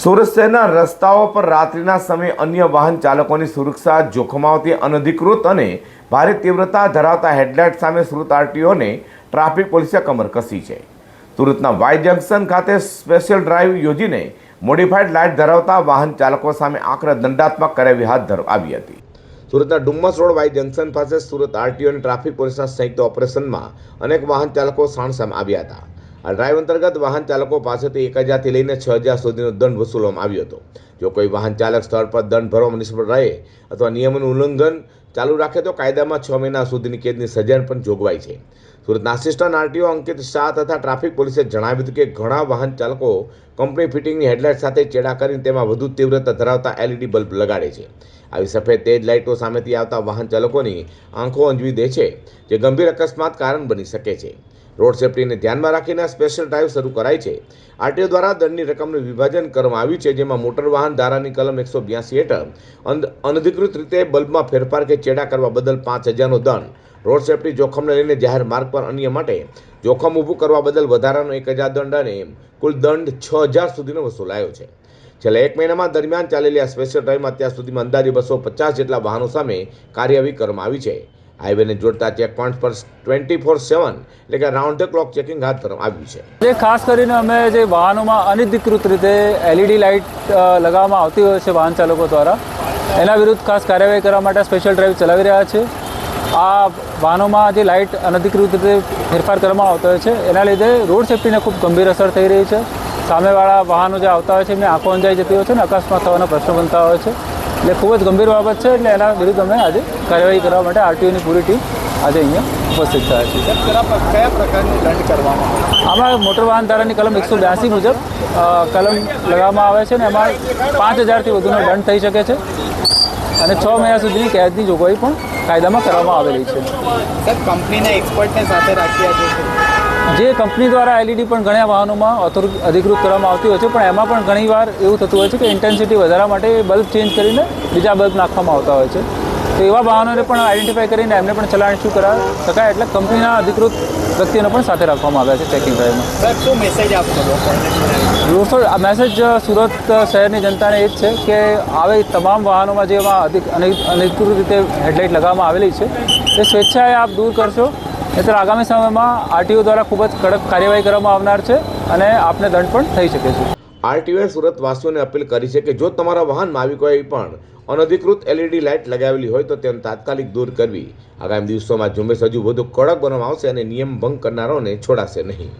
સુરત શહેરના રસ્તાઓ પર રાત્રિના સમયે અન્ય વાહન ચાલકોની સુરક્ષા જોખમાવતી અનધિકૃત અને ભારે તીવ્રતા ધરાવતા હેડલાઇટ સામે સુરત આરટીઓને ટ્રાફિક પોલીસે કમર કસી છે। સુરતના વાય જંકશન ખાતે સ્પેશિયલ ડ્રાઈવ યોજીને મોડિફાઈડ લાઇટ ધરાવતા વાહન ચાલકો સામે આકરા દંડાત્મક કાર્યવાહી હાથ ધરવામાં આવી હતી। સુરતના ડુમ્મસ રોડ વાય જંકશન પાસે સુરત આરટીઓ અને ટ્રાફિક પોલીસના સંયુક્ત ઓપરેશનમાં અનેક વાહન ચાલકો સામે આવ્યા હતા। આ ડ્રાઈવ અંતર્ગત વાહન ચાલકો પાસેથી 1000 થી લઈને 6000 સુધીનો દંડ વસૂલવામાં આવ્યો હતો। જો કોઈ વાહન ચાલક સ્થળ પર દંડ ભરવામાં નિષ્ફળ રહે અથવા નિયમોનું ઉલ્લંઘન ચાલુ રાખે તો કાયદામાં 6 મહિના સુધીની કેદની સજાની પણ જોગવાઈ છે। સુરતના આસિસ્ટન્ટ આરટીઓ અંકિત શાહ તથા ટ્રાફિક પોલીસે જણાવ્યું હતું કે ઘણા વાહન ચાલકો કંપની ફિટિંગની હેડલાઇટ સાથે ચેડા કરીને તેમાં વધુ તીવ્રતા ધરાવતા એલઈડી બલ્બ લગાડે છે। આવી સફેદ તેજ લાઇટો સામેથી આવતા વાહન ચાલકોની આંખો અંજવી દે છે, જે ગંભીર અકસ્માત કારણ બની શકે છે। રોડ સેફ્ટીને ધ્યાનમાં રાખીને સ્પેશિયલ ડ્રાઈવ શરૂ કરાઈ છે। આરટીઓ દ્વારા દંડની રકમનું વિભાજન કરવામાં આવ્યું છે, જેમાં મોટર વાહન ધારાની કલમ 182 હેઠળ અનધિકૃત રીતે બલ્બમાં ફેરફાર કે ચેડા કરવા બદલ 5000નો દંડ, રોડ સેફ્ટી જોખમને લઈને જાહેર માર્ગ પર અન્ય માટે જોખમ ઊભું કરવા બદલ વધારાનો 1000 દંડ અને કુલ દંડ 6000 સુધીનો વસૂલાયો છે। છેલ્લા 1 મહિનામાં દરમિયાન ચાલેલી આ સ્પેશિયલ ડ્રાઈવમાં અત્યાર સુધીમાં અંદાજે 250 જેટલા વાહનો સામે કાર્યવાહી કરવામાં આવી છે। હાઈવેને જોડતા ચેકપોઇન્ટ પર 24/7 એટલે કે રાઉન્ડ ધ ક્લોક ચેકિંગ હાથ ધરવામાં આવ્યું છે। જે ખાસ કરીને અમે જે વાહનોમાં અનધિકૃત રીતે એલઈડી લાઇટ લગાવવામાં આવતી હોય છે વાહન ચાલકો દ્વારા, એના વિરુદ્ધ ખાસ કાર્યવાહી કરવા માટે સ્પેશિયલ ડ્રાઈવ ચલાવી રહ્યા છે। આ વાહનોમાં જે લાઇટ અનધિકૃત રીતે ફેરફાર કરવામાં આવતો હોય છે, એના લીધે રોડ સેફ્ટીને ખૂબ ગંભીર અસર થઈ રહી છે। સામેવાળા વાહનો જે આવતા હોય છે એમની આંખો અંજાઈ જતી હોય છે અને અકસ્માત થવાના પ્રશ્નો બનતા હોય છે, એટલે ખૂબ જ ગંભીર બાબત છે। એટલે એના વિરુદ્ધ અમે આજે કાર્યવાહી કરવા માટે આરટીઓની પૂરી ટીમ આજે અહીંયા ઉપસ્થિત થયા છે। કયા પ્રકારનો દંડ કરવામાં આવે? આમાં મોટર વાહન ધારાની કલમ 182 મુજબ કલમ લગાવવામાં આવે છે અને એમાં 5000થી વધુનો દંડ થઈ શકે છે અને 6 મહિના સુધીની કેદની જોગવાઈ પણ કાયદામાં કરવામાં આવેલી છે। સર, કંપનીના એક્સપર્ટને સાથે રાખ્યા છે જે કંપની દ્વારા એલઈડી પણ ઘણા વાહનોમાં અધિકૃત કરવામાં આવતી હોય છે, પણ એમાં પણ ઘણીવાર એવું થતું હોય છે કે ઇન્ટેન્સિટી વધારવા માટે બલ્બ ચેન્જ કરીને બીજા બલ્બ નાખવામાં આવતા હોય છે। તો એવા વાહનોને પણ આઈડેન્ટિફાઈ કરીને એમને પણ ચલાણ ઇસ્યુ કરાવી શકાય, એટલે કંપનીના અધિકૃત વ્યક્તિઓને પણ સાથે રાખવામાં આવ્યા છે ચેકિંગ ડ્રાઈવમાં। સર, શું મેસેજ આપશો લોકોને? આ મેસેજ સુરત શહેરની જનતાને એ જ છે કે આવી તમામ વાહનોમાં જેમાં અનધિકૃત રીતે હેડલાઇટ લગાવવામાં આવેલી છે એ સ્વેચ્છાએ આપ દૂર કરશો, નહીંતર આગામી સમયમાં આરટીઓ દ્વારા ખૂબ જ કડક કાર્યવાહી કરવામાં આવનાર છે અને આપને દંડ પણ થઈ શકે છે। આરટીઓએ સુરતવાસીઓને અપીલ કરી છે કે જો તમારા વાહનમાં આવી કોઈ પણ અનધિકૃત એલઈડી લાઇટ લગાવેલી હોય તો તેને તાત્કાલિક દૂર કરવી। આગામી દિવસોમાં ઝુંબેશ હજુ વધુ કડક બનાવવામાં આવશે અને નિયમ ભંગ કરનારાઓને છોડાશે નહીં।